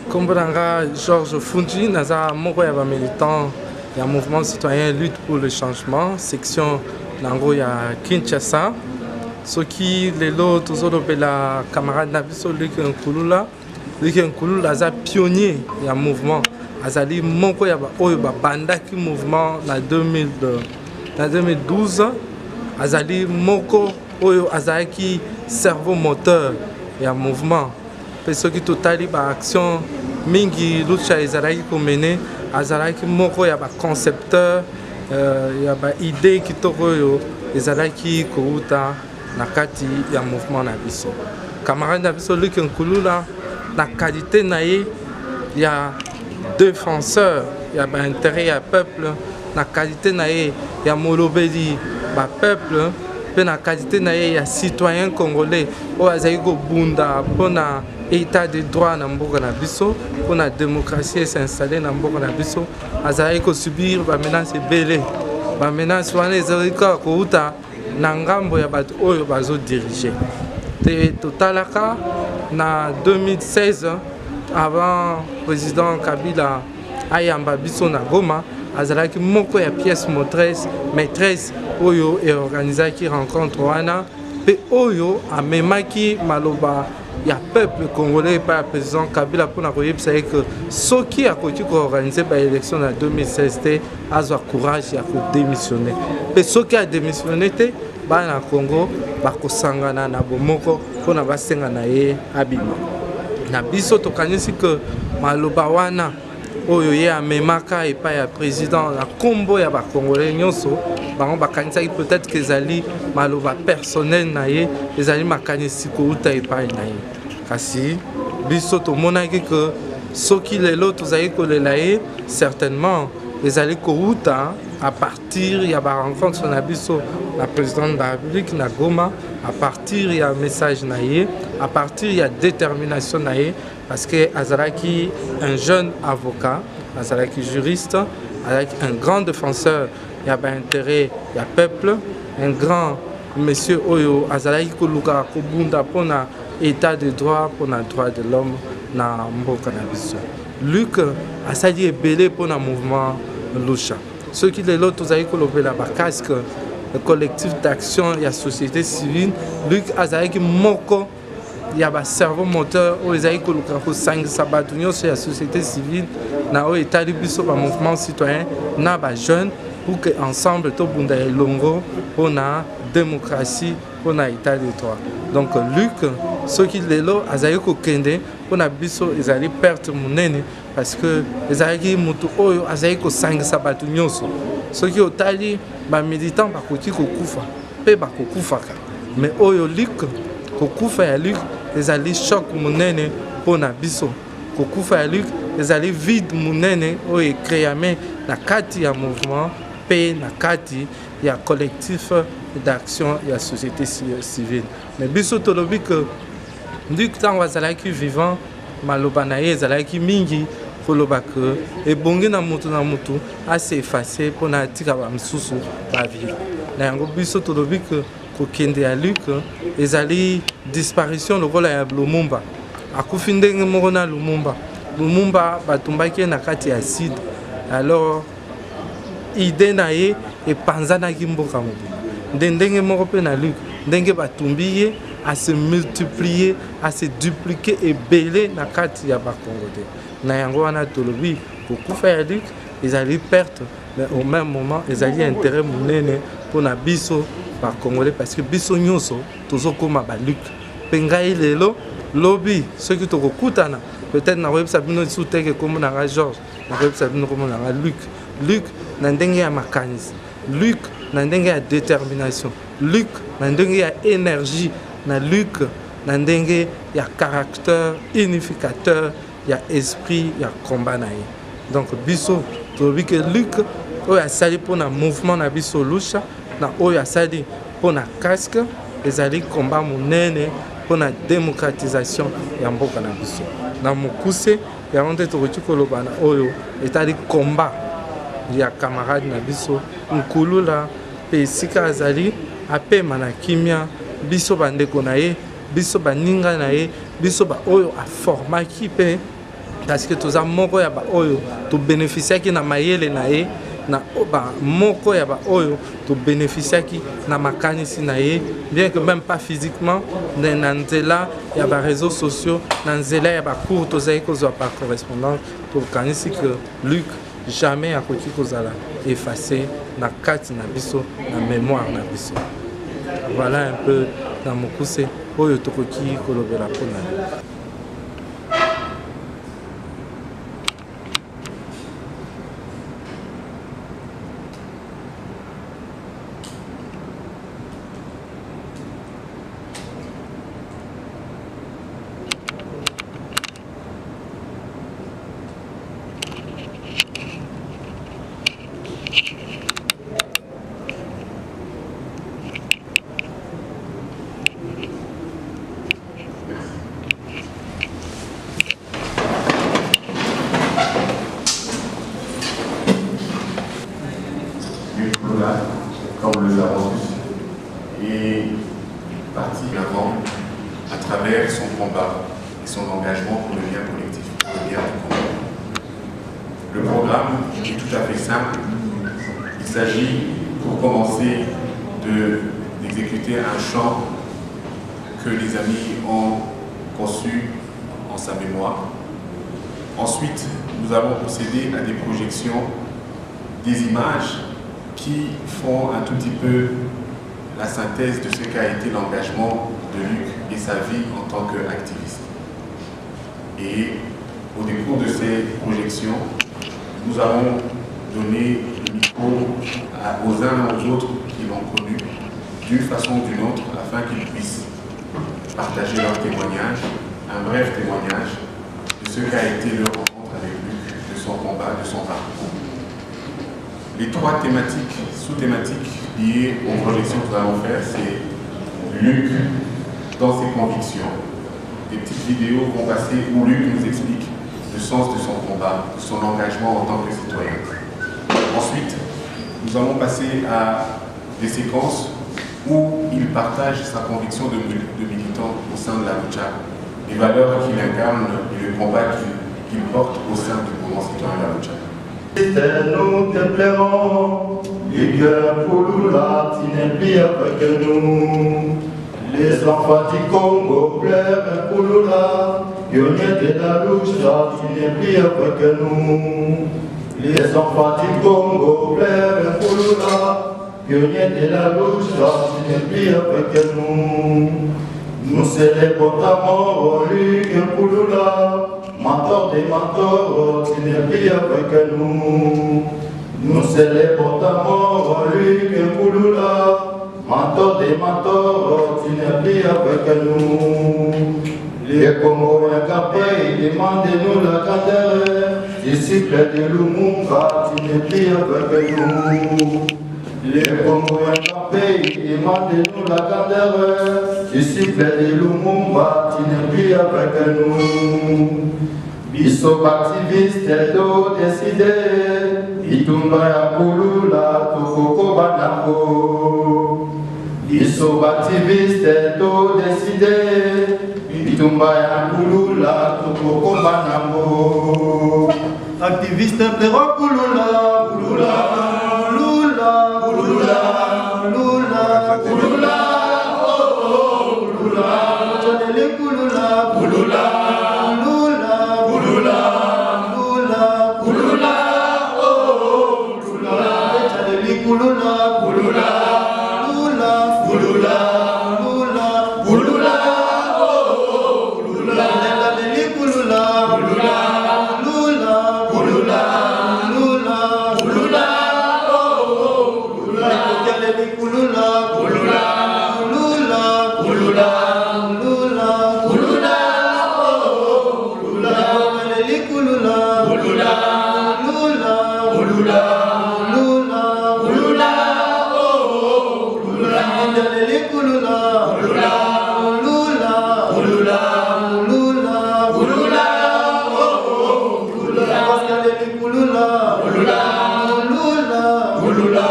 Kombolanga Georges Fungi, naza moko ya ba militant ya mouvement citoyen lutte pour le changement, section nango ya Kinshasa. Soki lelo tozolobela camarade na biso Luc Nkulula. Luc Nkulula aza pionnier ya mouvement. Azali moko ya ba oyo ba bandaki mouvement na 2012. Azali moko oyo azaki cerveau moteur ya mouvement. Peso ki totali ba action mingi lucha ezalaki komene azalaki moko ya ba concepteur ya ba idée kitoko oyo ezalaki kouta na kati ya mouvement na biso. Camarade na biso Luc Nkulula na qualité na ye ya défenseur ya ba intérêt ya peuple, na qualité na ye ya molobeli ba peuple, pe na qualité na ye ya citoyen congolais oyo azali kobunda mpona état de droit na mboka na biso, mpona démocratie s'installer na mboka na biso. Azali kosubir bamenance ebele, bamenance wana ezali kaka kouta na ngambo ya bato oyo bazodirige te. Totalaka na 2016 avant président Kabila ayamba biso na Goma, azalaki moko ya pièce maîtresse oyo eorganizaki rencontre wana pe oyo amemaki maloba ya peuple congolais par le président Kabila pour koyebisa ye que soki akoki koorganize ba élection na 2016 te azwa courage ya kodémissionner, pe soki adémissionner te bana Congo bakosangana na bomoko mpona basenga na ye abima. Na biso tokanisi que maloba wana oyo ye amemaka epai ya président na kombo ya bakongolais nyonso, bango bakanisaki peut-être que ezali maloba personnel na ye, ezali makanisi kouta epai na ye. Kasi biso tomonaki que soki lelo tozali kolela ye, certainement ezali kouta à partir ya ba rencontre na biso na président de la République na Goma, à partir ya message na ye, à partir ya détermination na ye, parce que azalaki un jeune avocat, azalaki juriste, azalaki un grand défenseur ya ba intérêt ya peuple, un grand monsieur oyo azalaki koluka kobunda pona état de droit, pona droit de l'homme na mboka na biso. Luc asali ebele pona mouvement Lucha. Ceux qui les autres ont kolobela ba casque le collectif d'action ya société civile, Luc azalaki moko ya ba cerveau moteur o ezali koluka ko 5 sabatu nyonso ya société civile na o etali biso ba mouvement citoyen na ba jeunes pour que ensemble to bunda elongo pona démocratie, pona état de droit. Donc Luc soki lelo azali ko kende pona biso ezali perte monene, parce que ezalaki mutu oyo azali ko sangisa bato nyonso. Soki otali ba militant bakoki kokufa pe bakokufaka, mais oyo Luc kokufa ya Luc ezali choc monene pona biso. Kokufa ya Luc ezali vide monene oyo ekreame na kati ya mouvement pe na kati ya collectif d'action ya société civile. Mais biso tolobi que Luc tango azalaki vivant, maloba na ye ezalaki mingi koloba que ebongi na mutu ase effacer mpona atika bamisusu bavivre. Na yango biso tolobi que kokende ya Luc ezali disparition lokola ya Lumumba. Akufi ndenge moko na Lumumba batumbaki ye na kati ya acide. Alors idée na ye epanzanaki mboka mobimba. Ndenge moko mpe na Luc ndenge batumbi ye à se multiplier, à se dupliquer et belé na kati ya bakongolais. Na yango wana tolobi kokufa ya Luc ezali perte, mais au même moment ezali intérêt monene mpona biso bakongolais, parce que biso nyonso tozokoma ba Luc. Pe ngai lelo lobi soki tokokutana peut-être na koyebisa bino lisusu teke kombo na nga Georges, na koyebisa bino kombo na nga Luc na ndenge ya makanisi, Luc na ndenge ya détermination, Luc na ndenge ya énergie, na Luc na ndenge ya caractère unificateur ya esprit ya combat na ye. Donc biso tolobi que Luc oyo asali mpona mouvement na biso Lucha, na oyo asali mpona casque ezali combat monene mpona démocratisation ya mboka na biso. Na mokuse yango nde tokoki koloba na oyo etali combat ya camarade na biso Nkulula pe esika azali apema na kimia biso bandeko na ye, biso baninga na ye, biso ba oyo aformaki pe parce que toza moko ya ba oyo to bénéficiaki na mayele na ye na ba moko ya ba oyo to bénéficiaki na makanisi na ye, bien que même pas physiquement na nzela ya ba réseaux sociaux na nzela ya ba cours tozali kozwa par correspondance to kanisi que Luc jamais akoki kozala effacé na kati na biso na mémoire na biso. Voilà un peu na mokuse oyo tokoki kolobela mpona. Comme le savons tous, est parti avant à travers son combat et son engagement pour le bien collectif, pour le bien du combat. Le programme est tout à fait simple. Il s'agit, pour commencer, d'exécuter un chant que les amis ont conçu en sa mémoire. Ensuite, nous allons procéder à des projections, des images qui font un tout petit peu la synthèse de ce qu'a été l'engagement de Luc et sa vie en tant qu'activiste. Et au décours de ces projections, nous allons donner le micro aux uns et aux autres qui l'ont connu d'une façon ou d'une autre afin qu'ils puissent partager leur témoignage, un bref témoignage de ce qu'a été leur rencontre avec Luc, de son combat, de son parcours. Les trois thématiques, sous-thématiques liées aux projections que nous allons faire, c'est Luc dans ses convictions. Des petites vidéos vont passer où Luc nous explique le sens de son combat, de son engagement en tant que citoyen. Ensuite, nous allons passer à des séquences où il partage sa conviction de militant au sein de la lucha, les valeurs qu'il incarne et le combat qu'il porte au sein du mouvement citoyen de la lucha. Nous te plairons, les cœurs pour Lula, tu n'es plus avec nous. Les enfants du Congo pleurent pour Lula, pionnier de la lucha, tu n'es plus avec nous. Les enfants du Congo pleurent pour Lula, pionnier de la lucha, tu n'es plus avec nous. Nous célébrons ta mort, Luc Pouloula, mentor des mentors, tu n'es plus avec nous. Nous célébrons ta mort, Luc Pouloula, mentor des mentors, tu n'es plus avec nous. Les Congolais capés, demandez-nous la candeur, disciples de Lumumba, tu n'es plus avec nous. Les Congolais capés, demandez-nous la candeur, disciples de Lumumba, tu n'es plus avec nous. Biso activiste do décidé, Itumba ya Pouloula, Tokoko Banako. Biso activiste do décidé, Itumba ya Pouloula, Tokoko Banako. Activiste pleurant Pouloula, Pouloula, Pouloula, Pouloula, Pouloula, Pouloula, oh, Pouloula, Tchanele Pouloula, Pouloula, Pouloula, Pouloula, Pouloula, Pouloula, oh, Pouloula, Tchanele Pouloula, Pouloula, Pouloula, Pouloula, Pouloula, Pouloula, oh, Pouloula, Tchanele Pouloula, Pouloula, Pouloula, Pouloula, Pouloula, Pouloula, oh, Pouloula, Tchanele Pouloula, Pouloula, Pouloula, Pouloula, Pouloula, Pouloula, oh, Pouloula, Tchanele Pouloula, Pouloula, Pouloula, Pouloula, Pouloula, Pouloula, oh, Pouloula, Tchanele Pouloula, Pouloula, Pouloula, Pouloula, Pouloula, Pouloula, oh, Pouloula, Tchanele Pouloula, Pouloula, Pouloula, Pouloula,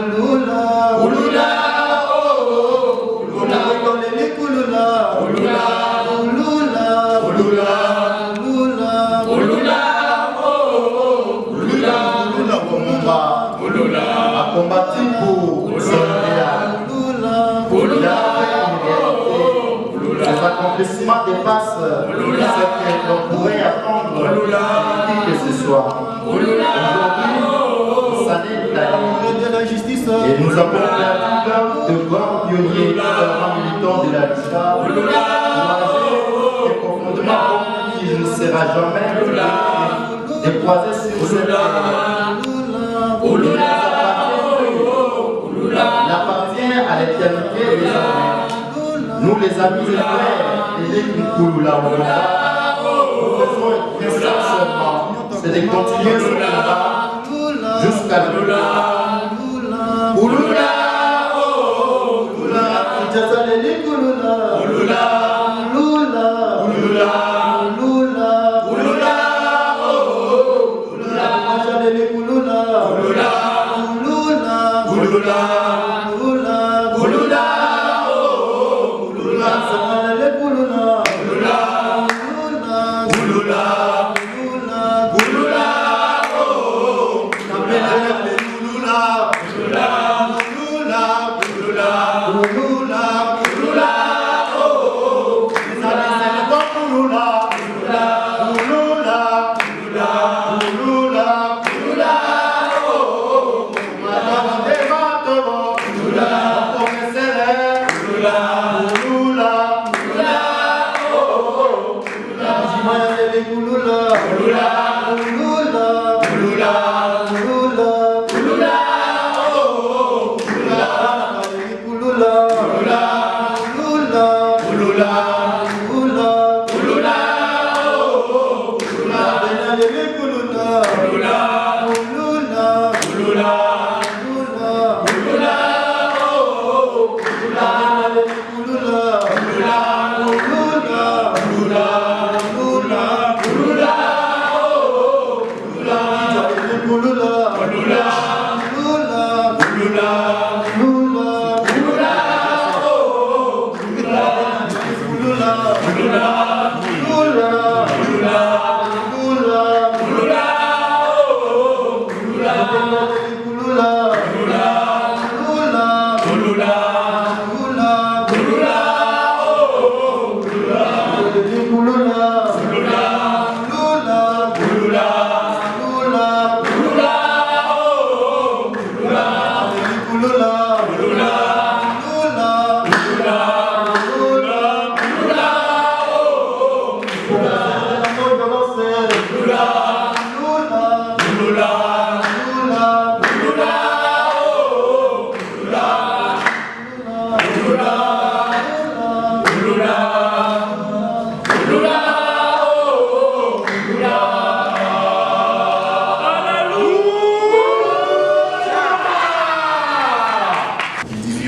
Pouloula, Pouloula, oh, Pouloula, Tchanele Pouloula, Pouloula, Pouloula, Pouloula, Pouloula, Pouloula, l'accomplissement dépasse ce que l'on pourrait attendre de qui que ce soit. Aujourd'hui, ça n'est de la justice. Et nous avons perdu de grands pionniers, de grands militants de la Lucha, et profondément qui ne sera jamais dépoisé sur cette terre. Il appartient à l'éternité désormais. Nous les amis et frères, et les Kouloula, nous faisons une seule seulement, c'est de continuer ce combat jusqu'à le Kouloula,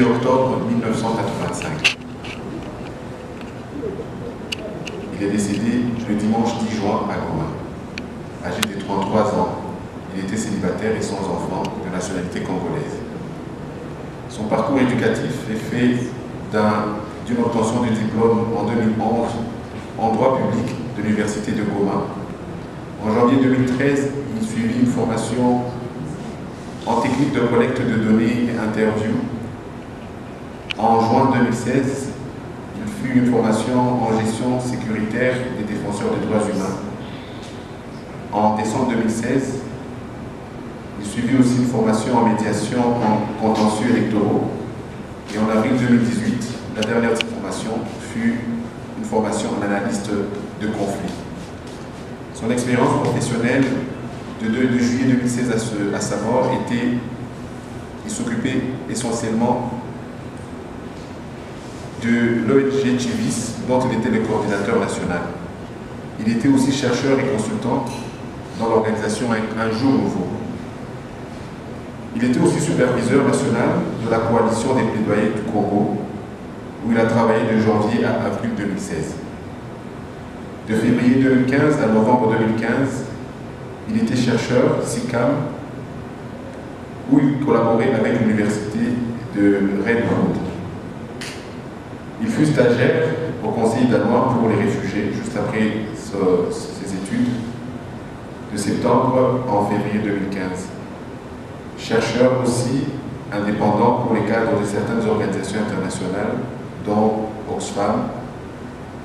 octobre 1985. Il est décédé le dimanche 10 juin à Goma. Âgé de 33 ans, il était célibataire et sans enfant de nationalité congolaise. Son parcours éducatif est fait d'une obtention de diplôme en 2011 en droit public de l'Université de Goma. En janvier 2013, il suivit une formation en technique de collecte de données et interview. En juin 2016, il fut une formation en gestion sécuritaire des défenseurs des droits humains. En décembre 2016, il suivit aussi une formation en médiation en contentieux électoraux. Et en avril 2018, la dernière formation fut une formation en analyste de conflit. Son expérience professionnelle de juillet 2016 à sa mort il s'occupait essentiellement de l'ONG Chivis, dont il était le coordinateur national. Il était aussi chercheur et consultant dans l'organisation Un Jour Nouveau. Il était aussi superviseur national de la coalition des plaidoyers du Congo, où il a travaillé de janvier à avril 2016. De février 2015 à novembre 2015, il était chercheur SICAM, où il collaborait avec l'université de Redmond. Il fut stagiaire au Conseil danois pour les réfugiés juste après ses études de septembre en février 2015. Chercheur aussi indépendant pour les cadres de certaines organisations internationales, dont Oxfam,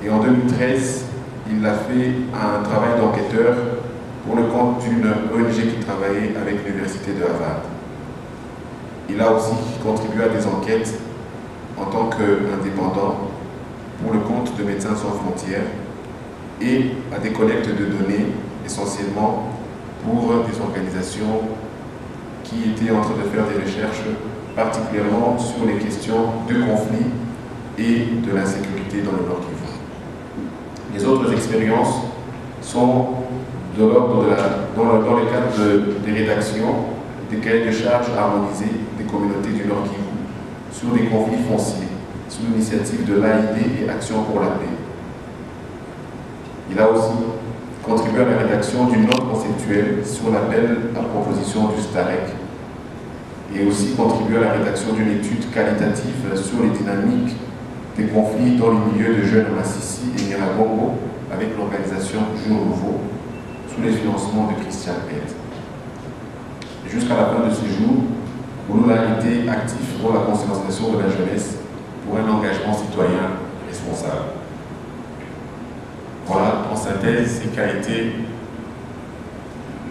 Et en 2013, il a fait un travail d'enquêteur pour le compte d'une ONG qui travaillait avec l'Université de Harvard. Il a aussi contribué à des enquêtes en tant qu'indépendant pour le compte de Médecins sans frontières et à des collectes de données essentiellement pour des organisations qui étaient en train de faire des recherches particulièrement sur les questions de conflit et de l'insécurité dans le Nord Kivu. Les autres expériences sont dans le cadre des rédactions des cahiers de charges harmonisés des communautés du Nord Kivu sur des conflits fonciers, sous l'initiative de l'AID et Action pour la paix. Il a aussi contribué à la rédaction d'une note conceptuelle sur l'appel à proposition du STAREC et aussi contribué à la rédaction d'une étude qualitative sur les dynamiques des conflits dans les milieux de jeunes à Massissi et Nyiragongo avec l'organisation Jour Nouveau sous les financements de Christian Pett. Jusqu'à la fin de ses jours, Ouloula a été actif pour la conscientisation de la jeunesse pour un engagement citoyen responsable. Voilà, en synthèse, ce qu'a été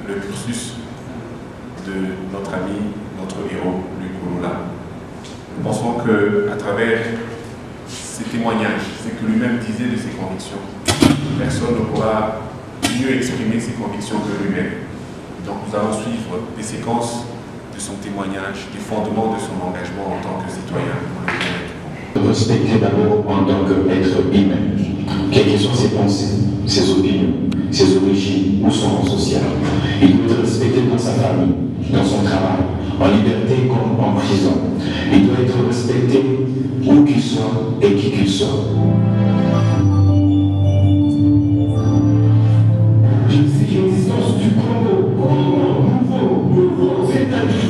le cursus de notre ami, notre héros, Luc Ouloula. Nous pensons qu'à travers ces témoignages, ce que lui-même disait de ses convictions, personne ne pourra mieux exprimer ses convictions que lui-même. Donc nous allons suivre des séquences de son témoignage, des fondements de son engagement en tant que citoyen. Respecter d'abord en tant qu'être humain, quelles que soient ses pensées, ses opinions, ses origines ou son rang social. Il doit être respecté dans sa famille, dans son travail, en liberté comme en prison. Il doit être respecté où qu'il soit et qui qu'il soit. L'existence du Congo, nouveau, c'est-à-dire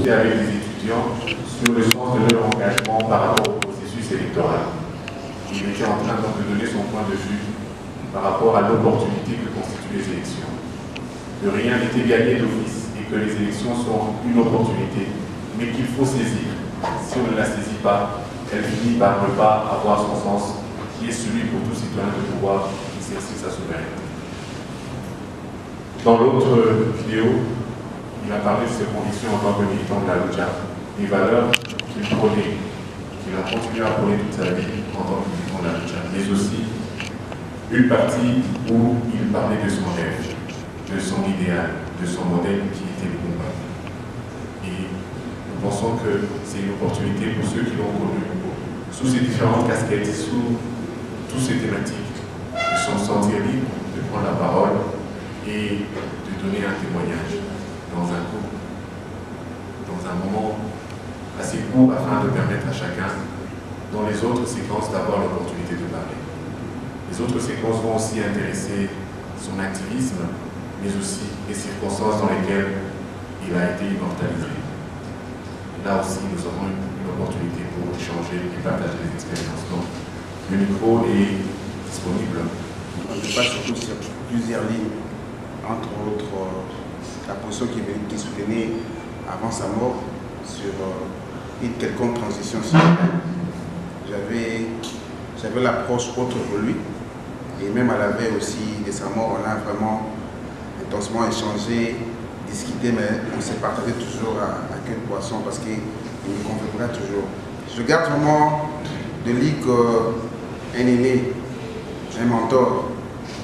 avec les étudiants sur le sens de leur engagement par rapport au processus électoral. Il était en train donc de donner son point de vue par rapport à l'opportunité que constituent les élections. Que rien n'était gagné d'office et que les élections sont une opportunité, mais qu'il faut saisir. Si on ne la saisit pas, elle finit par ne pas avoir son sens, qui est celui pour tout citoyen de pouvoir exercer sa souveraineté. Dans l'autre vidéo, il a parlé de ses convictions en tant que militant de la Lucha, des valeurs qu'il prônait, qu'il a continué à prôner toute sa vie en tant que militant de la Lucha, mais aussi une partie où il parlait de son rêve, de son idéal, de son modèle qui était le combat. Et nous pensons que c'est une opportunité pour ceux qui l'ont connu, sous ces différentes casquettes, sous toutes ces thématiques, de se sentir libre, de prendre la parole et de donner un témoignage dans un moment assez court afin de permettre à chacun, dans les autres séquences, d'avoir l'opportunité de parler. Les autres séquences vont aussi intéresser son activisme, mais aussi les circonstances dans lesquelles il a été immortalisé. Là aussi, nous aurons une opportunité pour échanger et partager les expériences. Donc, le micro est disponible. On débat surtout sur plusieurs lignes, entre autres la position qui soutenait avant sa mort sur une quelconque transition citoyenne. J'avais j'avais l'approche autre que lui. Et même à la veille aussi de sa mort, on a vraiment intensement échangé, discuté, mais on s'est partagé toujours à quel poisson parce qu'il me convaincra toujours. Je garde vraiment de lui un aîné, un mentor.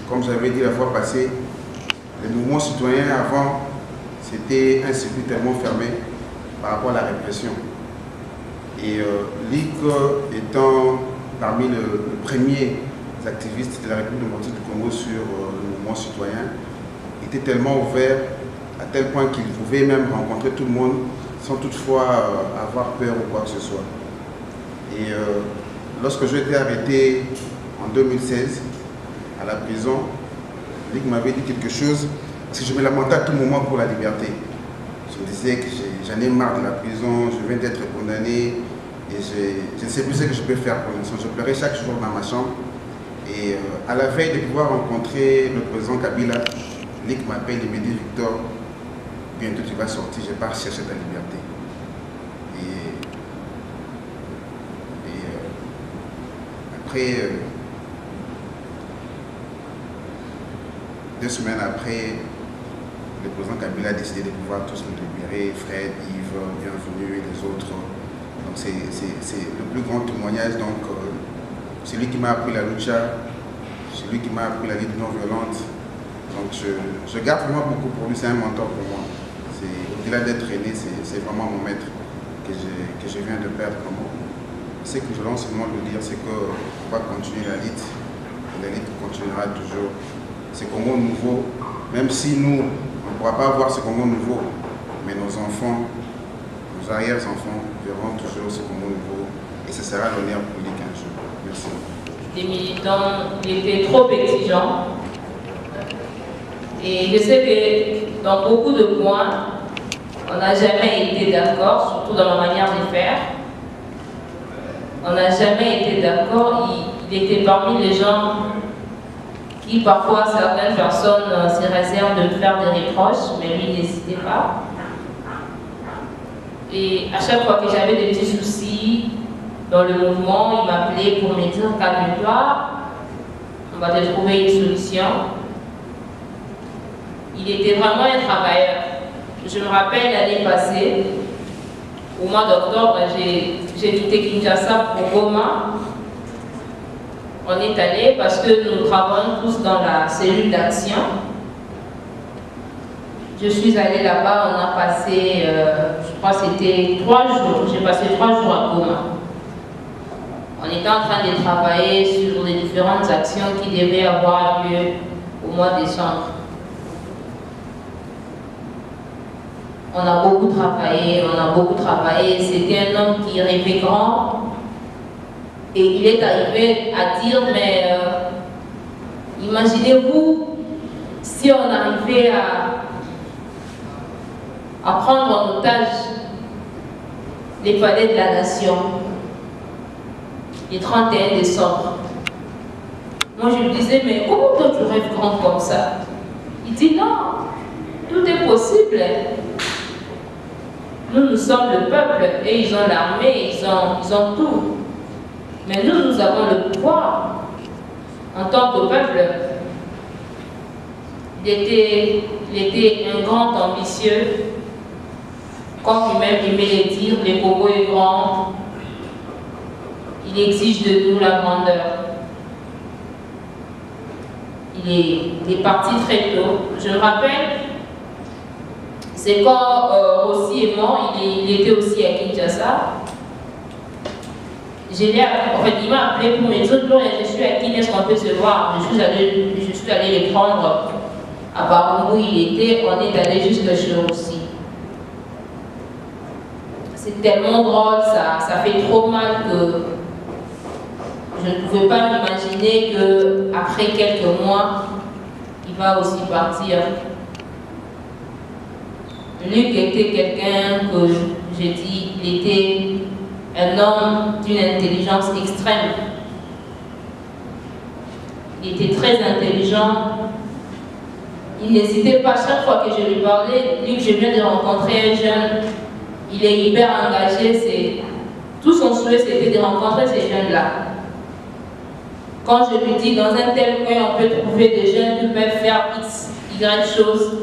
Comme j'avais dit la fois passée, les mouvements citoyens avant, c'était un circuit tellement fermé par rapport à la répression. Et Ligue étant parmi les premiers activistes de la République démocratique du Congo sur le mouvement citoyen, était tellement ouvert à tel point qu'il pouvait même rencontrer tout le monde sans toutefois avoir peur ou quoi que ce soit. Et lorsque j'ai été arrêté en 2016 à la prison, Ligue m'avait dit quelque chose, parce que je me lamentais à tout moment pour la liberté. Je me disais que j'en ai marre de la prison, je viens d'être condamné et je ne sais plus ce que je peux faire pour l'instant. Je pleurais chaque jour dans ma chambre. Et à la veille de pouvoir rencontrer le président Kabila, Ligue m'appelle et me dit Victor, bientôt tu vas sortir, je pars chercher ta liberté. Après, 2 semaines après, le président Kabila a décidé de pouvoir tous nous libérer, Fred, Yves, Bienvenue et les autres. Donc c'est le plus grand témoignage. Donc c'est lui qui m'a appris la lucha, c'est lui qui m'a appris la lutte non violente. Donc je garde vraiment beaucoup pour lui, c'est un mentor pour moi. Au-delà d'être aîné, c'est vraiment mon maître que je viens de perdre. Ce que je veux seulement le dire, c'est qu'on va continuer la lutte. La lutte continuera toujours. Ce Congo nouveau, même si nous, on ne pourra pas voir ce Congo nouveau, mais nos enfants, nos arrière-enfants verront toujours ce Congo nouveau et ce sera l'honneur public un jour. Merci. Des militants, il était trop exigeant. Et je sais que dans beaucoup de points, on n'a jamais été d'accord, surtout dans la manière de faire. On n'a jamais été d'accord. Il était parmi les gens qui, parfois, certaines personnes se réservent de faire des reproches, mais lui n'hésitait pas. Et à chaque fois que j'avais des petits soucis dans le mouvement, il m'appelait pour me dire calme-toi, on va te trouver une solution. Il était vraiment un travailleur. Je me rappelle l'année passée, au mois d'octobre, j'ai quitté Kinshasa pour Goma. On est allé parce que nous travaillons tous dans la cellule d'action. Je suis allée là-bas, on a passé, je crois que c'était 3 jours. J'ai passé 3 jours à Goma. On était en train de travailler sur les différentes actions qui devaient avoir lieu au mois de décembre. On a beaucoup travaillé, C'était un homme qui rêvait grand. Et il est arrivé à dire, mais imaginez-vous si on arrivait à prendre en otage les palais de la nation, le 31 décembre. Moi je lui disais, mais comment toi tu rêves grand comme ça? Il dit non, tout est possible. Nous sommes le peuple et ils ont l'armée, ils ont tout. Mais nous avons le pouvoir en tant que peuple. Il était un grand ambitieux. Comme lui-même aimait le dire, le Congo est grand. Il exige de nous la grandeur. Il est parti très tôt. Je me rappelle, c'est quand Rossi est mort, il était aussi à Kinshasa. Il m'a appelé pour me dire, je suis à Kinshasa, est-ce qu'on peut se voir? Je suis allée les prendre à Barumbu, il était, on est allé jusque chez Rossi. C'est tellement drôle, ça fait trop mal que je ne pouvais pas m'imaginer qu'après quelques mois, il va aussi partir. Luc était quelqu'un que j'ai dit, il était un homme d'une intelligence extrême. Il était très intelligent. Il n'hésitait pas, chaque fois que je lui parlais, Luc, je viens de rencontrer un jeune, il est hyper engagé, tout son souhait c'était de rencontrer ces jeunes-là. Quand je lui dis dans un tel coin on peut trouver des jeunes qui peuvent faire X, Y choses,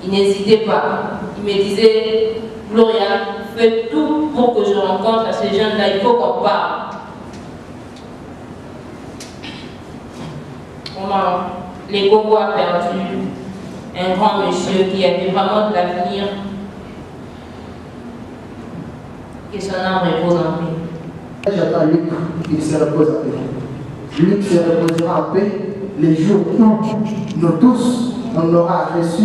il n'hésitait pas. Il me disait, Gloria, fais tout pour que je rencontre ces jeunes-là, il faut qu'on parle. Comment les Congo a perdu un grand monsieur qui avait vraiment de l'avenir. Que son âme repose en paix. J'attends Luc, il se repose en paix. Luc se reposera en paix les jours où nous tous, on aura reçu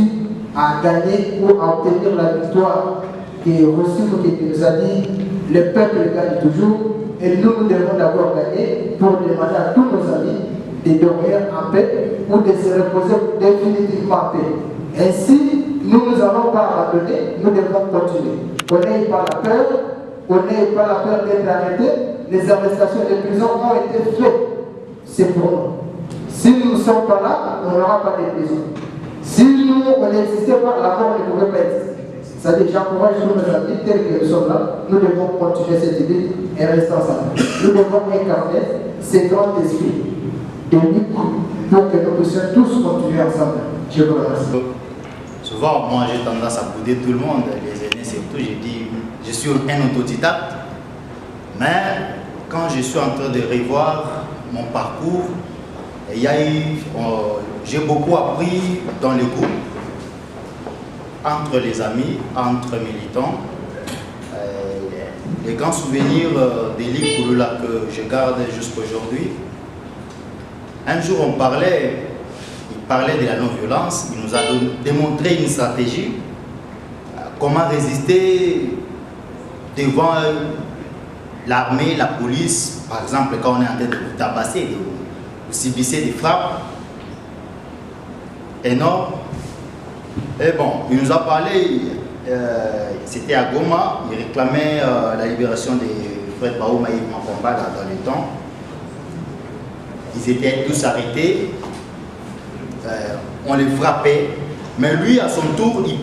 à gagner ou à obtenir la victoire qui est reçue, qui nous a dit le peuple gagne toujours et nous devons d'abord gagner pour demander à tous nos amis de dormir en paix ou de se reposer définitivement en paix. Ainsi, nous ne allons pas abandonner, nous devons continuer. On n'ait pas la peur, on n'ait pas la peur d'être arrêté, les arrestations de prison ont été faites. C'est pour nous. Si nous ne sommes pas là, on n'aura pas de prison. Si nous, on n'existait pas, la mort ne pouvait pas exister. C'est-à-dire, j'encourage tous nos amis, tels que nous sommes là, nous devons continuer cette idée et rester ensemble. Nous devons incarner ces grands esprits de Luc pour que nous puissions tous continuer ensemble. Je vous remercie. Souvent, moi j'ai tendance à bouder tout le monde, les aînés surtout, j'ai dit, je suis un autodidacte, mais quand je suis en train de revoir mon parcours, il y a eu, j'ai beaucoup appris dans le groupe, entre les amis, entre militants. Les grands souvenirs d'Élie Kouloula que je garde jusqu'à aujourd'hui. Un jour il parlait de la non-violence, il nous a démontré une stratégie, comment résister devant l'armée, la police, par exemple quand on est en train de vous tabasser, de vous subissez des frappes énormes. Et bon, il nous a parlé, c'était à Goma, il réclamait la libération des frères Baouma et Makomba dans le temps. Ils étaient tous arrêtés, on les frappait, mais lui à son tour, il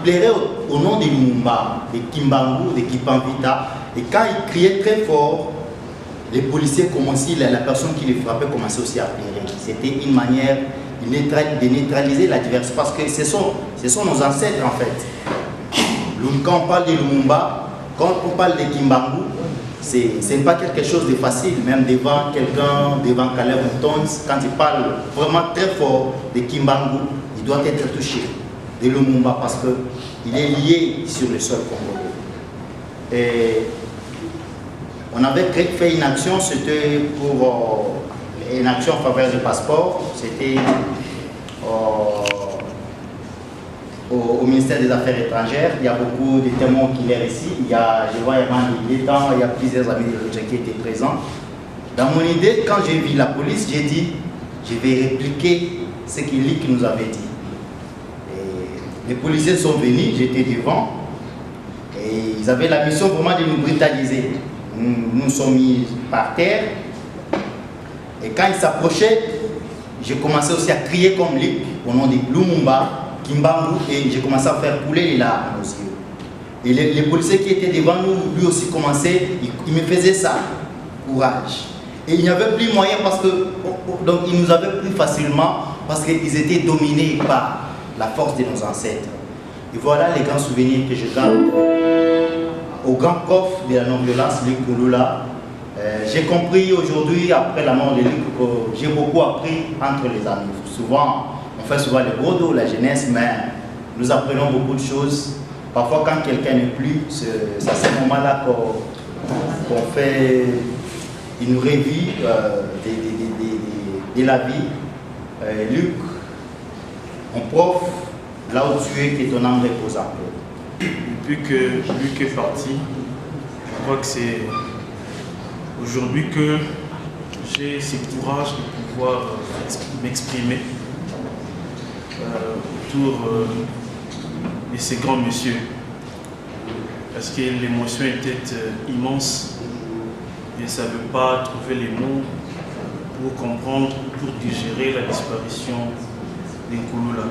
plairait au nom de Lumumba, de Kimbangu, de Kipanvita, et quand il criait très fort, les policiers commençaient, la personne qui les frappait commençait aussi à pleurer. C'était une manière de neutraliser la diversité, parce que ce sont nos ancêtres en fait. Quand on parle de Lumumba, quand on parle de Kimbangu, ce n'est pas quelque chose de facile, même devant quelqu'un, devant Caleb Moutons, quand il parle vraiment très fort de Kimbangu, il doit être touché de Lumumba parce qu'il est lié sur le sol congolais. Et on avait fait une action, c'était pour une action en faveur du passeport, c'était au ministère des Affaires étrangères. Il y a beaucoup de témoins qui sont ici. Je vois il y a plusieurs amis de l'ONG qui étaient présents. Dans mon idée, quand j'ai vu la police, j'ai dit, je vais répliquer ce qu'il nous avait dit. Et les policiers sont venus, j'étais devant, et ils avaient la mission vraiment de nous brutaliser. Nous sommes mis par terre, et quand ils s'approchaient, j'ai commencé aussi à crier comme lui, au nom de Lumumba, Kimbangu, et j'ai commencé à faire couler les larmes aux yeux. Et les policiers qui étaient devant nous, lui aussi commençaient, ils me faisaient ça, courage. Et il n'y avait plus moyen parce que, donc ils nous avaient pris facilement parce qu'ils étaient dominés par la force de nos ancêtres. Et voilà les grands souvenirs que je garde au grand prof de la non-violence, Luc Kouloula. J'ai compris aujourd'hui, après la mort de Luc, que j'ai beaucoup appris entre les amis. Souvent, on fait souvent le gros dos, la jeunesse, mais nous apprenons beaucoup de choses. Parfois, quand quelqu'un n'est plus, c'est à ce moment-là qu'on fait une revue de la vie. Luc, mon prof, là où tu es, que ton âme repose en paix. Depuis que Luc est parti, je crois que c'est aujourd'hui que j'ai ce courage de pouvoir m'exprimer autour de ces grands messieurs. Parce que l'émotion était immense. Je ne savais pas trouver les mots pour comprendre, pour digérer la disparition d'Nkouloula.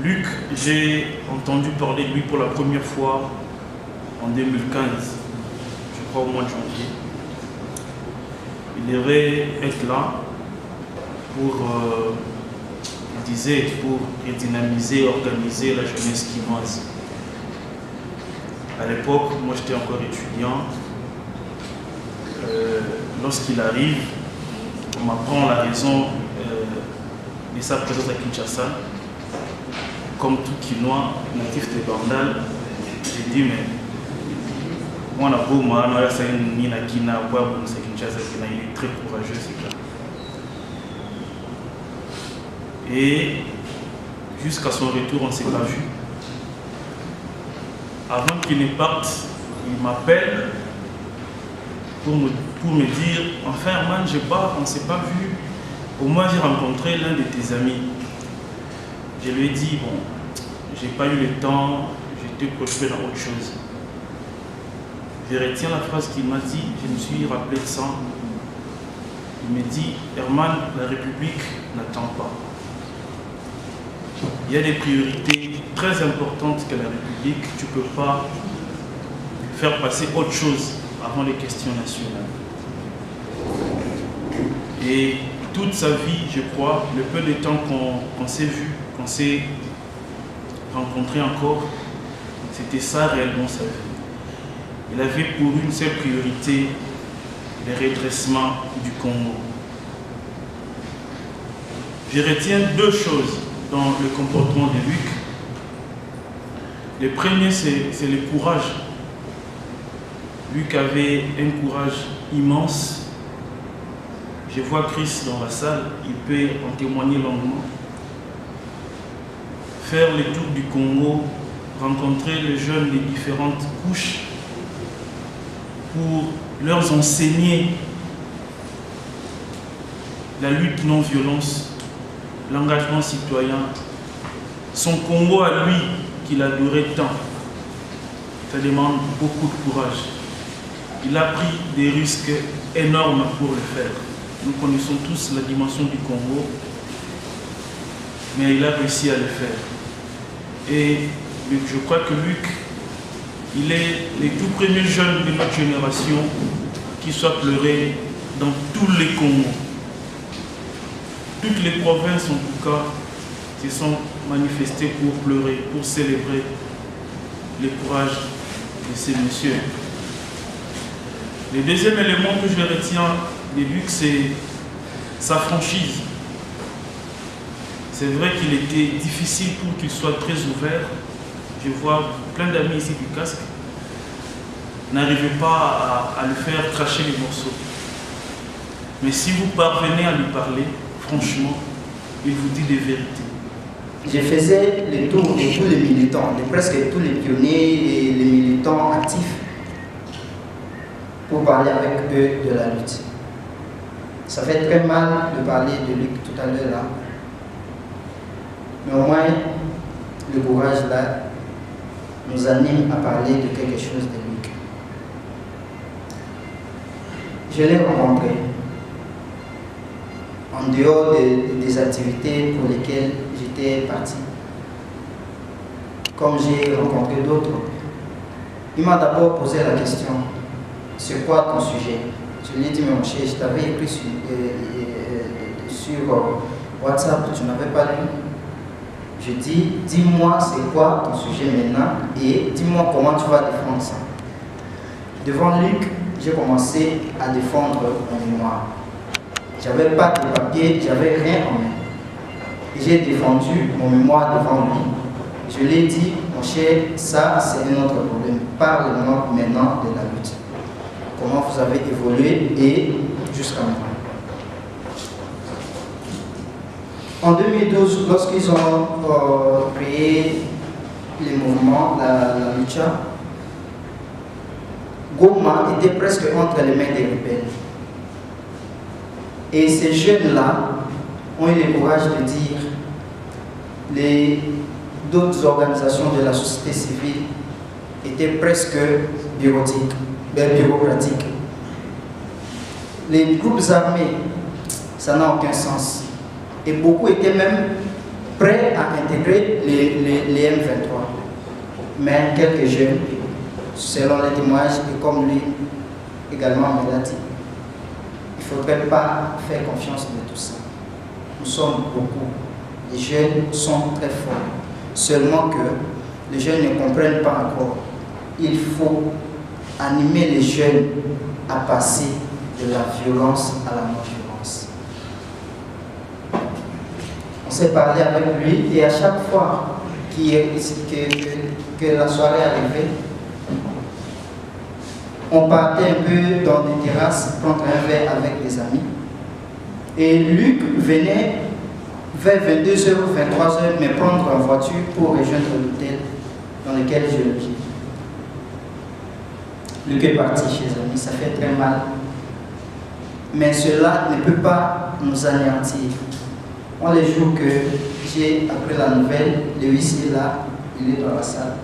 Luc, j'ai entendu parler de lui pour la première fois en 2015, je crois au mois de janvier. il devait être là pour, il disait, pour redynamiser, organiser la jeunesse quinoise. À l'époque, moi j'étais encore étudiant. Lorsqu'il arrive, on m'apprend la raison de sa présence à Kinshasa. Comme tout Quinois, natif de Bandal, j'ai dit, mais moi, il est très courageux, c'est clair. Et jusqu'à son retour, on ne s'est pas vu. Avant qu'il ne parte, il m'appelle pour me dire, enfin Herman, je pars, on ne s'est pas vu. Au moins j'ai rencontré l'un de tes amis. Je lui ai dit, bon, j'ai pas eu le temps, j'étais préoccupé dans autre chose. Je retiens la phrase qu'il m'a dit, je me suis rappelé de ça. Il me dit, Herman, la République n'attend pas. Il y a des priorités très importantes que la République, tu ne peux pas faire passer autre chose avant les questions nationales. Et toute sa vie, je crois, le peu de temps qu'on s'est vu, qu'on s'est rencontré encore, c'était ça réellement sa vie. Il avait pour une seule priorité le redressement du Congo. Je retiens deux choses dans le comportement de Luc. Le premier, c'est le courage. Luc avait un courage immense. Je vois Chris dans la salle, il peut en témoigner longuement. Faire le tour du Congo, rencontrer les jeunes des différentes couches pour leur enseigner la lutte non-violence, l'engagement citoyen, son Congo à lui qu'il adorait tant. Ça demande beaucoup de courage. Il a pris des risques énormes pour le faire. Nous connaissons tous la dimension du Congo, mais il a réussi à le faire. Et je crois que Luc, il est le tout premier jeune de notre génération qui soit pleuré dans tous les Congos. Toutes les provinces, en tout cas, se sont manifestées pour pleurer, pour célébrer le courage de ces messieurs. Le deuxième élément que je retiens de Luc, c'est sa franchise. C'est vrai qu'il était difficile pour qu'il soit très ouvert. Je vois plein d'amis ici du casque n'arrivaient pas à le faire cracher les morceaux. Mais si vous parvenez à lui parler, franchement, il vous dit des vérités. Je faisais le tour de tous les militants, de presque tous les pionniers et les militants actifs pour parler avec eux de la lutte. Ça fait très mal de parler de Luc tout à l'heure là, mais au moins le courage là nous anime à parler de quelque chose de Luc. Je l'ai rencontré en dehors des activités pour lesquelles j'étais parti. Comme j'ai rencontré d'autres, il m'a d'abord posé la question, c'est quoi ton sujet? Je lui ai dit, mais mon cher, je t'avais écrit sur WhatsApp, tu n'avais pas lu. Je dis, dis-moi c'est quoi ton sujet maintenant et dis-moi comment tu vas défendre ça. Devant Luc, j'ai commencé à défendre mon mémoire. J'avais pas de papier, j'avais rien en main. J'ai défendu mon mémoire devant lui. Je lui ai dit, mon cher, ça c'est un autre problème. Parle-moi maintenant de la lutte. Comment vous avez évolué et jusqu'à maintenant. En 2012, lorsqu'ils ont créé les mouvements, la lucha, Goma était presque entre les mains des rebelles. Et ces jeunes-là ont eu le courage de dire d'autres organisations de la société civile étaient presque bureaucratiques. Les groupes armés, ça n'a aucun sens. Et beaucoup étaient même prêts à intégrer les M23. Mais quelques jeunes, selon les témoignages, et comme lui également me l'a dit, il ne faudrait pas faire confiance de tout ça. Nous sommes beaucoup. Les jeunes sont très forts. Seulement que les jeunes ne comprennent pas encore. Il faut animer les jeunes à passer de la violence à la non-violence. On s'est parlé avec lui et à chaque fois que la soirée arrivait, on partait un peu dans des terrasses, prendre un verre avec des amis. Et Luc venait vers 22h ou 23h me prendre en voiture pour rejoindre l'hôtel dans lequel je le vis. Luc est parti chez les amis, ça fait très mal. Mais cela ne peut pas nous anéantir. On les jours que j'ai appris la nouvelle, Lewis est là, il est dans la salle.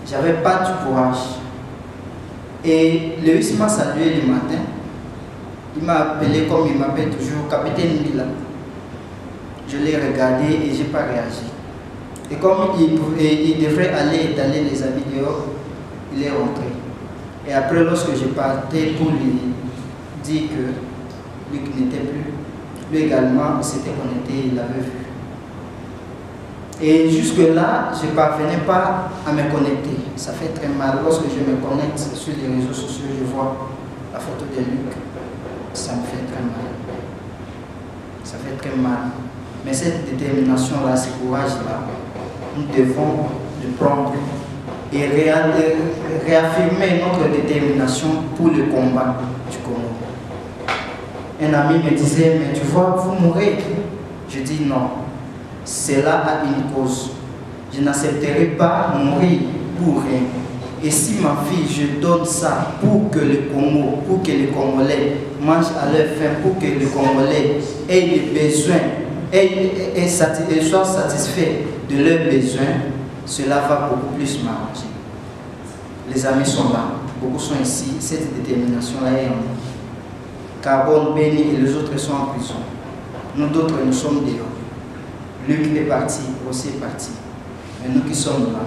J'avais pas du courage. Et Lewis m'a salué le matin. Il m'a appelé comme il m'appelle toujours, Capitaine Mila. Je l'ai regardé et je n'ai pas réagi. Et comme il devrait aller étaler les habits dehors, il est rentré. Et après, lorsque je partais pour lui dire que Luc n'était plus, lui également s'était connecté, il l'avait vu. Et jusque-là, je ne parvenais pas à me connecter. Ça fait très mal. Lorsque je me connecte sur les réseaux sociaux, je vois la photo de Luc. Ça me fait très mal. Ça fait très mal. Mais cette détermination-là, ce courage-là, nous devons le prendre et réaffirmer notre détermination pour le combat du Congo. Un ami me disait, mais tu vois, vous mourrez. Je dis non. Cela a une cause. Je n'accepterai pas mourir pour rien. Et si ma fille, je donne ça pour que le Congo, pour que les Congolais mangent à leur faim, pour que les Congolais aient des besoins et soient satisfaits de leurs besoins, cela va beaucoup plus m'arranger. Les amis sont là, beaucoup sont ici, cette détermination-là est en nous. Carbone, Béni et les autres sont en prison. Nous d'autres, nous sommes dehors. Luc est parti, Rossi est parti. Mais nous qui sommes là,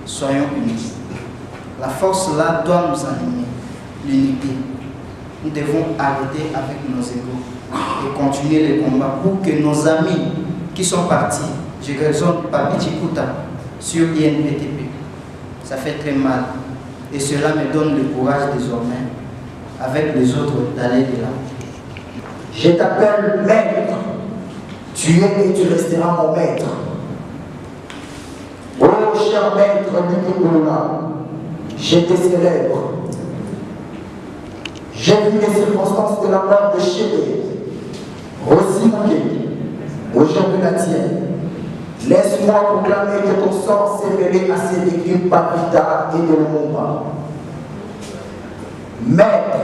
soyons unis. La force là doit nous animer, l'unité. Nous devons arrêter avec nos égos et continuer le combat pour que nos amis qui sont partis, je raisonne Papi Chikuta sur INPTP. Ça fait très mal et cela me donne le courage désormais avec les autres d'aller de là. Je t'appelle maître. Tu es et tu resteras mon maître. Oh cher maître Luc Nkululla, je te célèbre. J'ai vu les circonstances de la mort de Chébé, Rossi Mouké, aujourd'hui la tienne. Laisse-moi proclamer que ton sang s'est mêlé à ces légumes Papita et de Lumumba. Maître,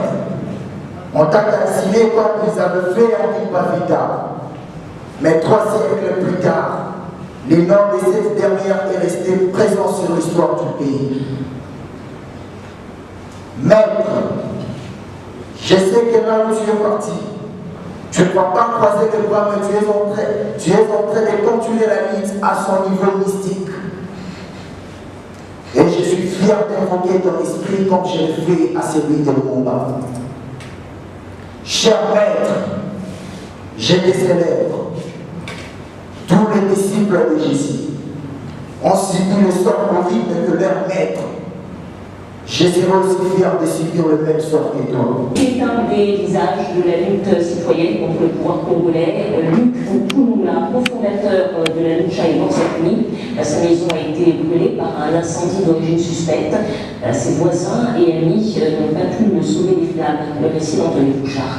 on t'a calciné comme ils avaient fait en Papita. Mais 3 siècles plus tard, les noms de cette dernière est resté présent sur l'histoire du pays. Maître, je sais que là où tu es parti, tu ne vas pas croiser les bras, mais tu es en train de continuer la lutte à son niveau mystique. Et je suis fier d'invoquer ton esprit comme je le fais à celui de Lumumba. Cher maître, je te célèbre. Tous les disciples de Jésus ont subi le sort horrible de leur maître. Je serai aussi fier de subir le même sort que toi. C'est un des visages de la lutte citoyenne contre le pouvoir congolais. Luc Nkululla, cofondateur de la lutte Chaïban cette nuit. Sa maison a été brûlée par un incendie d'origine suspecte. Ses voisins et amis n'ont pas pu le sauver des flammes. Le récit d'Anthony Bouchard.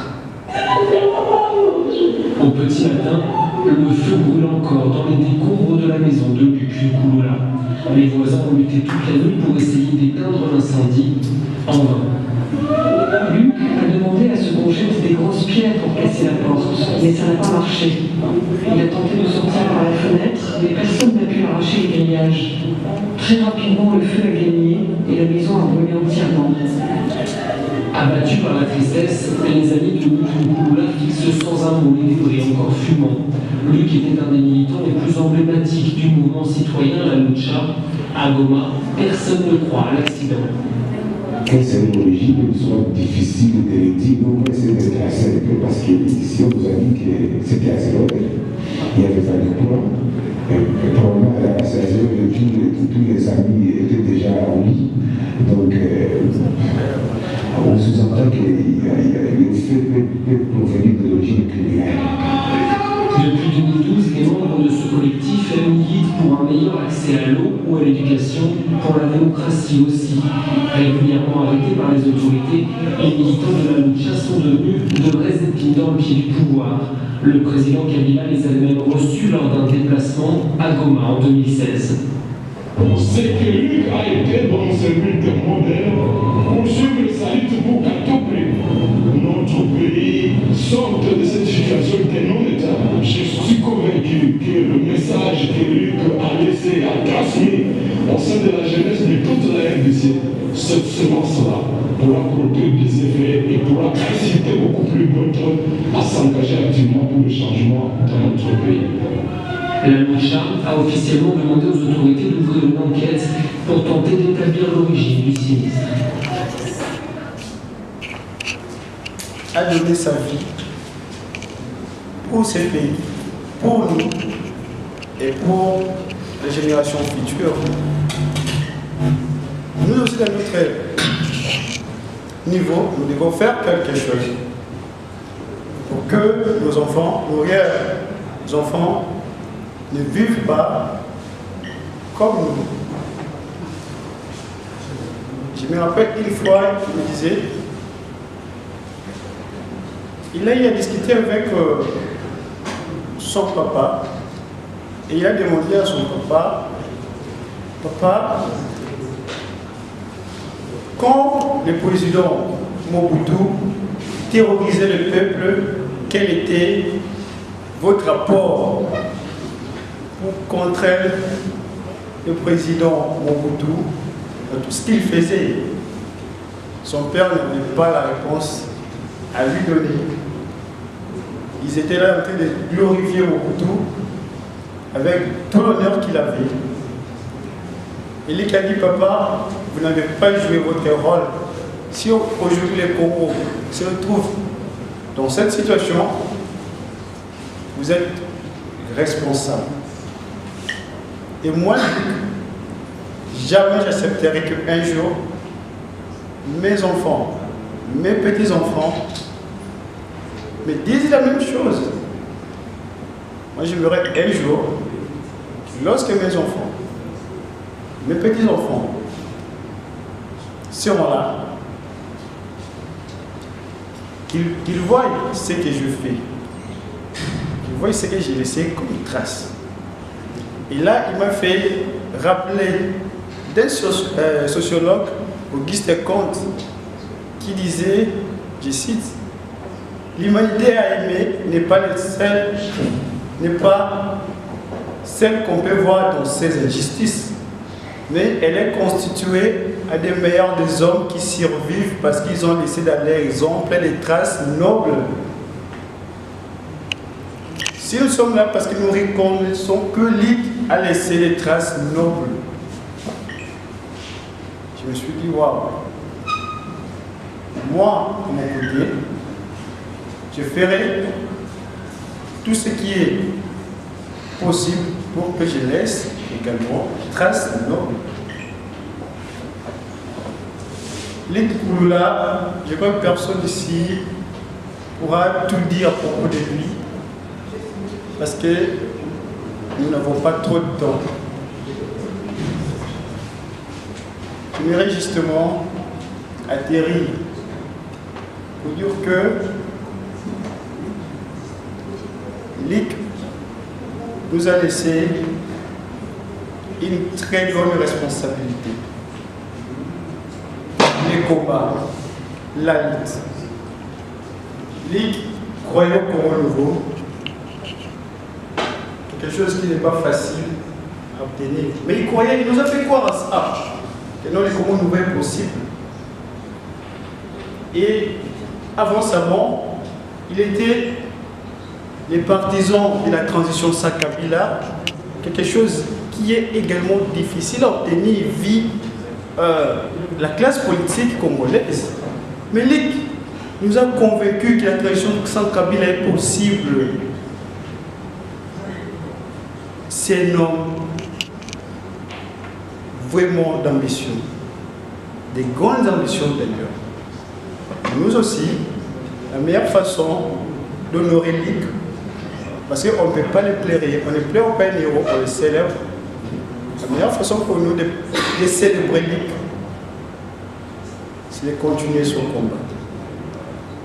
Au petit matin, le feu brûle encore dans les décombres de la maison de Luc Nkululla. Les voisins ont lutté toute la nuit pour essayer d'éteindre l'incendie, en vain. Luc a demandé à ce qu'on jette des grosses pierres pour casser la porte, mais ça n'a pas marché. Il a tenté de sortir par la fenêtre, mais personne n'a pu arracher les grillages. Très rapidement, le feu a gagné et la maison a brûlé entièrement. Abattus par la tristesse, les amis de Luc Nkululla fixent sans un mot les débris encore fumants. Luc était un des militants les plus emblématiques du mouvement citoyen La Lucha. À Goma, personne ne croit à l'accident. Que cette origine soit difficile de dit non, on va essayer d'être assez avec eux parce qu'ici on nous a dit que c'était à 0 heure. Il n'y avait pas de courant. Et probablement à 16 heures, tous les amis étaient déjà en lit. Donc, on sous-entend que le fait peut provenir de l'origine criminelle. Depuis 2012, les membres de ce collectif militent pour un meilleur accès à l'eau ou à l'éducation, pour la démocratie aussi. Régulièrement arrêtés par les autorités, les militants de la lucha sont devenus de vraies épines dans le pied du pouvoir. Le président Kabila les avait même reçus lors d'un déplacement à Goma en 2016. C'est que Luc a été dans ce but moderne pour suivre sa lutte pour qu'à tout prix notre pays sorte de cette situation de non-État. Je suis convaincu que le message que Luc a laissé, a transmis au sein de la jeunesse de toute la RDC, cette semence-là pourra produire des effets et pourra inciter beaucoup plus d'autres à s'engager activement pour le changement dans notre pays. La lucha a officiellement demandé aux autorités d'ouvrir une enquête pour tenter d'établir l'origine du sinistre. A donné sa vie pour ce pays, pour nous et pour les générations futures. Nous aussi, dans notre niveau, nous devons faire quelque chose pour que nos enfants, nos enfants, ne vivent pas comme nous. Je me rappelle une fois, il me disait, il a eu à discuter avec son papa et il a demandé à son papa, papa, quand le président Mobutu terrorisait le peuple, quel était votre rapport pour contrer le président Mobutu dans tout ce qu'il faisait? Son père n'avait pas la réponse à lui donner. Ils étaient là en train de glorifier Mobutu avec tout l'honneur qu'il avait. Et lui a dit, papa, vous n'avez pas joué votre rôle. Si aujourd'hui le Congo se retrouve dans cette situation, vous êtes responsable. Et moi, jamais j'accepterai qu'un jour, mes enfants, mes petits-enfants, me disent la même chose. Moi, j'aimerais un jour, lorsque mes enfants, mes petits-enfants seront là, qu'ils voient ce que je fais, qu'ils voient ce que j'ai laissé comme trace. Et là, il m'a fait rappeler d'un sociologue, Auguste Comte, qui disait, je cite, l'humanité à aimer n'est pas celle qu'on peut voir dans ses injustices, mais elle est constituée à des meilleurs des hommes qui survivent parce qu'ils ont laissé dans leur exemple des traces nobles. Si nous sommes là parce que nous reconnaissons que Luc a laissé des traces nobles, je me suis dit, waouh, moi, de mon côté, je ferai tout ce qui est possible pour que je laisse également des traces nobles. Luc Nkululla, je crois que personne ici pourra tout dire à propos de lui, parce que nous n'avons pas trop de temps. J'aimerais justement atterrir pour dire que Luc nous a laissé une très grande responsabilité. Les combats, la lutte. Luc croyait au Congo nouveau, quelque chose qui n'est pas facile à obtenir. Mais il croyait, il nous a fait croire à ça, que non, le Congo nouveau est possible. Et avant sa mort, il était les partisans de la transition Sakabila, quelque chose qui est également difficile à obtenir via la classe politique congolaise. Mais Luc nous a convaincus que la transition sans Kabila est possible. C'est un homme vraiment d'ambition, des grandes ambitions d'ailleurs. Nous aussi, la meilleure façon d'honorer Luc, parce qu'on ne peut pas le plaire, on ne pleure pas un héros, on le célèbre. La meilleure façon pour nous de célébrer Luc, c'est de continuer son combat.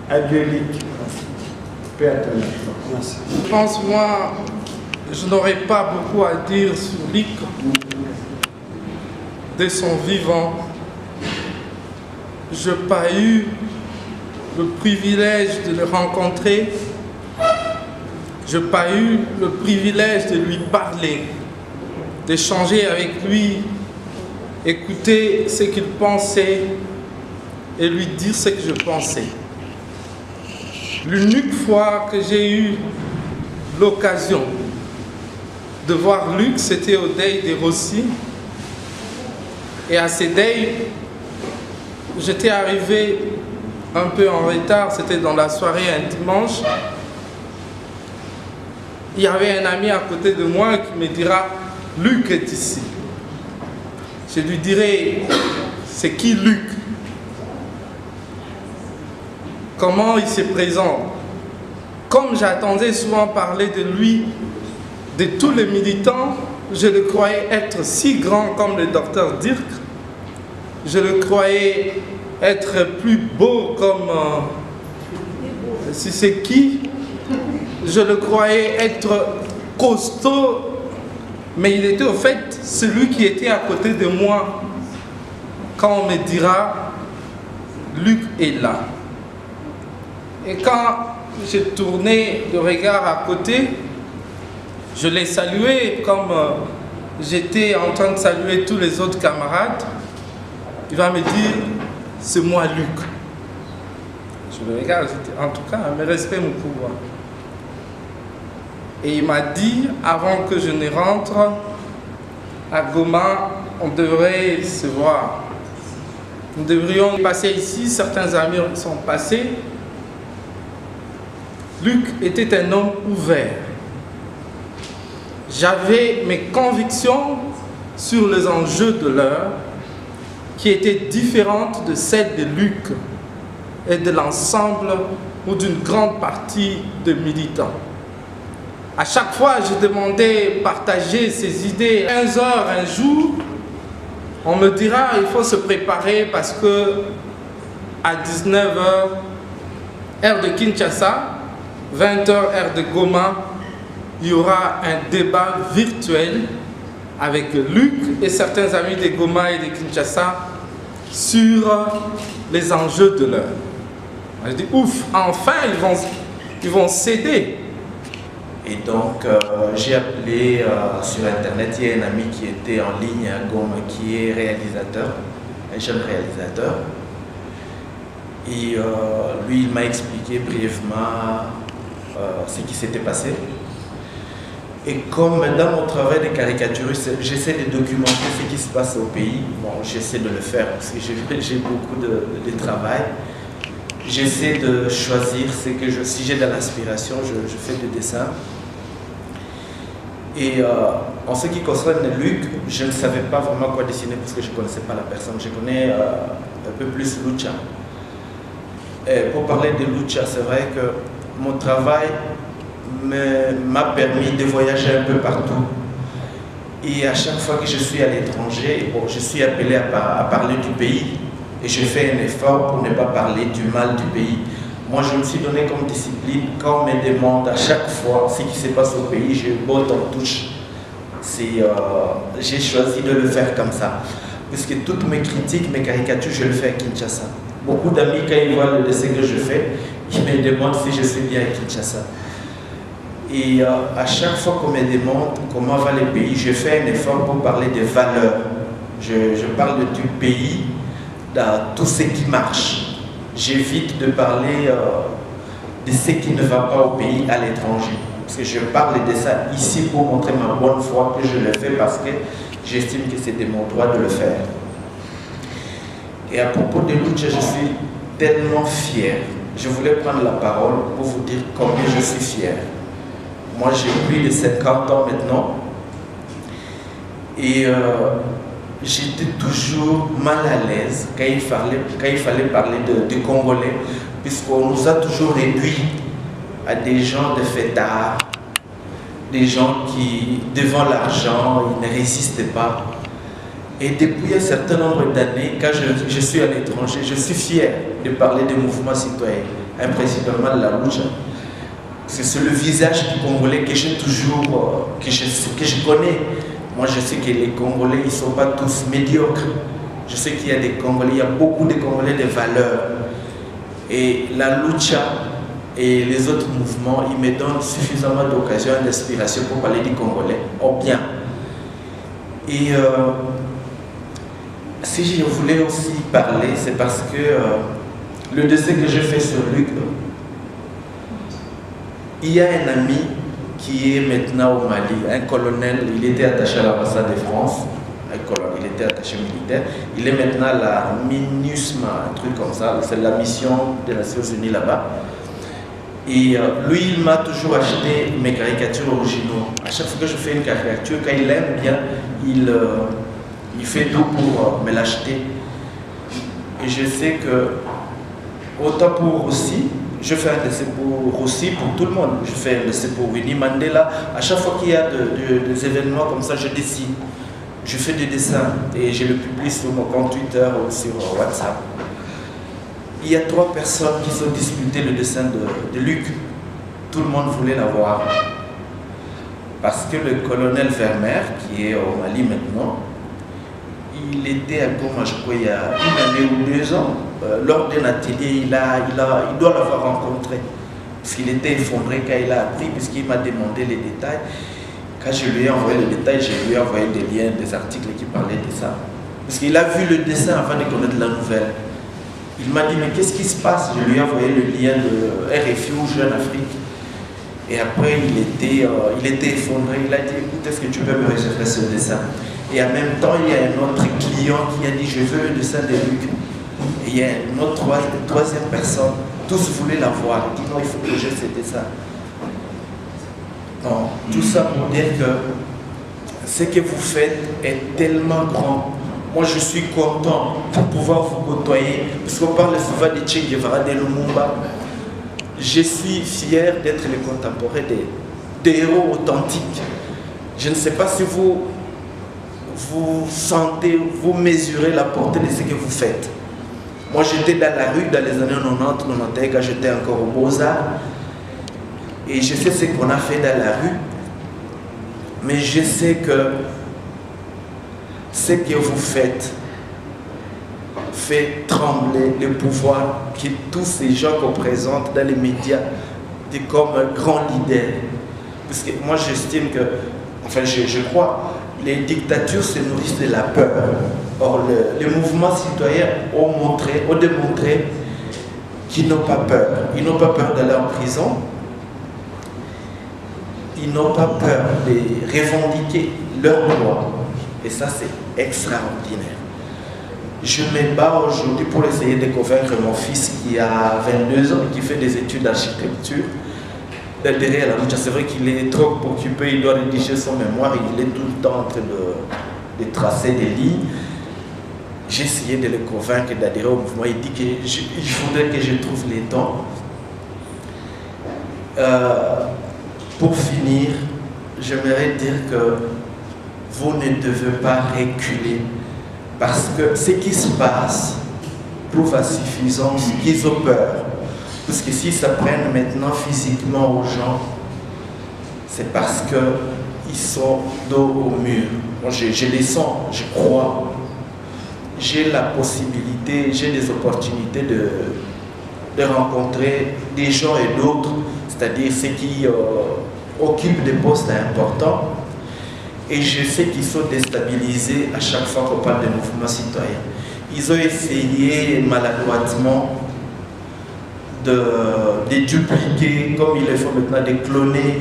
Adieu Luc, paix à ton âme. Merci. Je pense, moi, je n'aurais pas beaucoup à dire sur Luc de son vivant. Je n'ai pas eu le privilège de le rencontrer. Je n'ai pas eu le privilège de lui parler, d'échanger avec lui, écouter ce qu'il pensait et lui dire ce que je pensais. L'unique fois que j'ai eu l'occasion de voir Luc, c'était au Day de Rossi. Et à ces Day, j'étais arrivé un peu en retard, c'était dans la soirée un dimanche. Il y avait un ami à côté de moi qui me dira « Luc est ici ». Je lui dirai « C'est qui Luc ? Comment il se présente ?» Comme j'attendais souvent parler de lui, de tous les militants, je le croyais être si grand comme le docteur Dirk. Je le croyais être plus beau comme si c'est qui. Je le croyais être costaud, mais il était au fait celui qui était à côté de moi quand on me dira Luc est là. Et quand j'ai tourné le regard à côté, je l'ai salué comme j'étais en train de saluer tous les autres camarades. Il va me dire c'est moi Luc. Je le regarde, en tout cas, mes respects, mon pouvoir. Et il m'a dit, avant que je ne rentre, à Goma, on devrait se voir. Nous devrions passer ici, certains amis sont passés. Luc était un homme ouvert. J'avais mes convictions sur les enjeux de l'heure qui étaient différentes de celles de Luc et de l'ensemble ou d'une grande partie de militants. À chaque fois, je demandais partager ces idées. 15 heures un jour, on me dira il faut se préparer parce que à 19 h, heure de Kinshasa, 20 h, heure de Goma, il y aura un débat virtuel avec Luc et certains amis de Goma et de Kinshasa sur les enjeux de l'heure. Je dis ouf, enfin ils vont céder. Et donc, j'ai appelé sur Internet, il y a un ami qui était en ligne à Goma, qui est réalisateur, un jeune réalisateur. Et lui, il m'a expliqué brièvement ce qui s'était passé. Et comme dans mon travail de caricaturiste, j'essaie de documenter ce qui se passe au pays, bon, j'essaie de le faire parce que j'ai beaucoup de travail. J'essaie de choisir ce que si j'ai de l'inspiration, je fais des dessins. Et en ce qui concerne Luc, je ne savais pas vraiment quoi dessiner parce que je ne connaissais pas la personne. Je connais un peu plus Lucha. Et pour parler de Lucha, c'est vrai que mon travail m'a permis de voyager un peu partout. Et à chaque fois que je suis à l'étranger, bon, je suis appelé à parler du pays. Et je fais un effort pour ne pas parler du mal du pays. Moi, je me suis donné comme discipline, quand on me demande à chaque fois ce qui se passe au pays, je botte en touche. J'ai choisi de le faire comme ça. Puisque toutes mes critiques, mes caricatures, je le fais à Kinshasa. Beaucoup d'amis, quand ils voient le dessin que je fais, ils me demandent si je suis bien à Kinshasa. Et à chaque fois qu'on me demande comment va le pays, je fais un effort pour parler des valeurs. Je parle du pays, dans tout ce qui marche. J'évite de parler de ce qui ne va pas au pays à l'étranger. Parce que je parle de ça ici pour montrer ma bonne foi que je le fais parce que j'estime que c'est de mon droit de le faire. Et à propos de Lucha, je suis tellement fier. je voulais prendre la parole pour vous dire combien je suis fier. Moi, j'ai plus de 50 ans maintenant et j'étais toujours mal à l'aise quand il fallait parler de Congolais, puisqu'on nous a toujours réduits à des gens de fêtards, des gens qui, devant l'argent, ils ne résistaient pas. Et depuis un certain nombre d'années, quand je suis à l'étranger, je suis fier de parler des mouvements citoyens, principalement de la lucha. C'est le visage du Congolais que j'ai toujours, que je connais. Moi, je sais que les Congolais, ils ne sont pas tous médiocres. Je sais qu'il y a des Congolais, il y a beaucoup de Congolais de valeurs. Et la lucha et les autres mouvements, ils me donnent suffisamment d'occasion et d'inspiration pour parler du Congolais au bien. Et si je voulais aussi parler, c'est parce que le décès que j'ai fait sur Luc, il y a un ami qui est maintenant au Mali, un colonel, il était attaché à l'ambassade de France, il était attaché militaire, il est maintenant à la MINUSMA, un truc comme ça, c'est la mission des Nations Unies là-bas. Et lui, il m'a toujours acheté mes caricatures originaux. À chaque fois que je fais une caricature, quand il aime bien, il fait tout pour me l'acheter. Et je sais que, autant pour Rossi, je fais un dessin pour Rossi, pour tout le monde. Je fais un dessin pour Winnie Mandela. À chaque fois qu'il y a des événements comme ça, je dessine. Je fais des dessins et je le publie sur mon compte Twitter ou sur WhatsApp. Il y a 3 personnes qui ont disputé le dessin de Luc. Tout le monde voulait l'avoir. Parce que le colonel Vermeer, qui est au Mali maintenant, il était à Goma, je crois, il y a 1 année ou 2 ans. Lors d'un atelier, il doit l'avoir rencontré. Parce qu'il était effondré quand il a appris, puisqu'il m'a demandé les détails. Quand je lui ai envoyé les détails, je lui ai envoyé des liens, des articles qui parlaient de ça. Parce qu'il a vu le dessin avant de connaître la nouvelle. Il m'a dit, mais qu'est-ce qui se passe? Je lui ai envoyé le lien de RFI ou Jeune Afrique. Et après, il était effondré. Il a dit, écoute, est-ce que tu peux me réserver ce dessin? Et en même temps, il y a un autre client qui a dit, je veux le dessin de Luc. Et il y a une autre troisième personne. Tous voulaient l'avoir. Il dit, non, il faut que j'ai ce dessin. Donc, tout ça pour dire que ce que vous faites est tellement grand. Moi, je suis content de pouvoir vous côtoyer, parce qu'on parle souvent de Che Guevara, de Lumumba. Je suis fier d'être le contemporain des héros authentiques. Je ne sais pas si vous sentez, vous mesurez la portée de ce que vous faites. Moi, j'étais dans la rue dans les années 90, 91, quand j'étais encore au Beaux-Arts. Et je sais ce qu'on a fait dans la rue. Mais je sais que ce que vous faites fait trembler le pouvoir que tous ces gens qu'on présente dans les médias comme un grand leader. Parce que moi j'estime que, enfin je crois, les dictatures se nourrissent de la peur. Or les mouvements citoyens ont démontré qu'ils n'ont pas peur. Ils n'ont pas peur d'aller en prison. Ils n'ont pas peur de revendiquer leurs droits. Et ça, c'est extraordinaire. Je me bats aujourd'hui pour essayer de convaincre mon fils qui a 22 ans et qui fait des études d'architecture d'adhérer à la lucha. C'est vrai qu'il est trop occupé, il doit rédiger son mémoire, il est tout le temps en train de tracer des lignes. J'ai essayé de le convaincre d'adhérer au mouvement. Il dit qu'il faudrait que je trouve les temps. Pour finir, j'aimerais dire que vous ne devez pas reculer, parce que ce qui se passe prouve à suffisance qu'ils ont peur. Parce que s'ils s'apprennent maintenant physiquement aux gens, c'est parce qu'ils sont dos au mur. Moi, je les sens, je crois. J'ai la possibilité, j'ai des opportunités de rencontrer des gens et d'autres, c'est-à-dire ceux qui occupent des postes importants. Et je sais qu'ils sont déstabilisés à chaque fois qu'on parle des mouvements citoyens. Ils ont essayé maladroitement de dupliquer, comme il le faut maintenant, de cloner.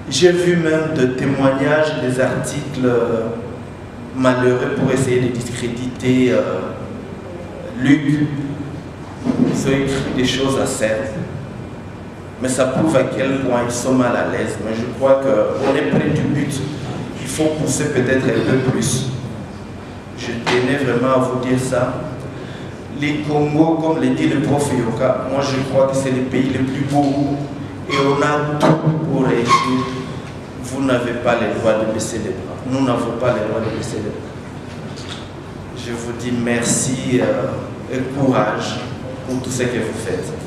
J'ai vu même des témoignages, des articles malheureux pour essayer de discréditer Luc. ils ont écrit des choses à faire. Mais ça prouve à quel point ils sont mal à l'aise. Mais je crois qu'on est près du but. Il faut pousser peut-être un peu plus. Je tenais vraiment à vous dire ça. Les Congos, comme l'a dit le prof Yoka, moi je crois que c'est le pays le plus beau et on a tout pour réussir. Vous n'avez pas le droit de baisser les bras. Nous n'avons pas le droit de baisser les bras. Je vous dis merci et courage pour tout ce que vous faites.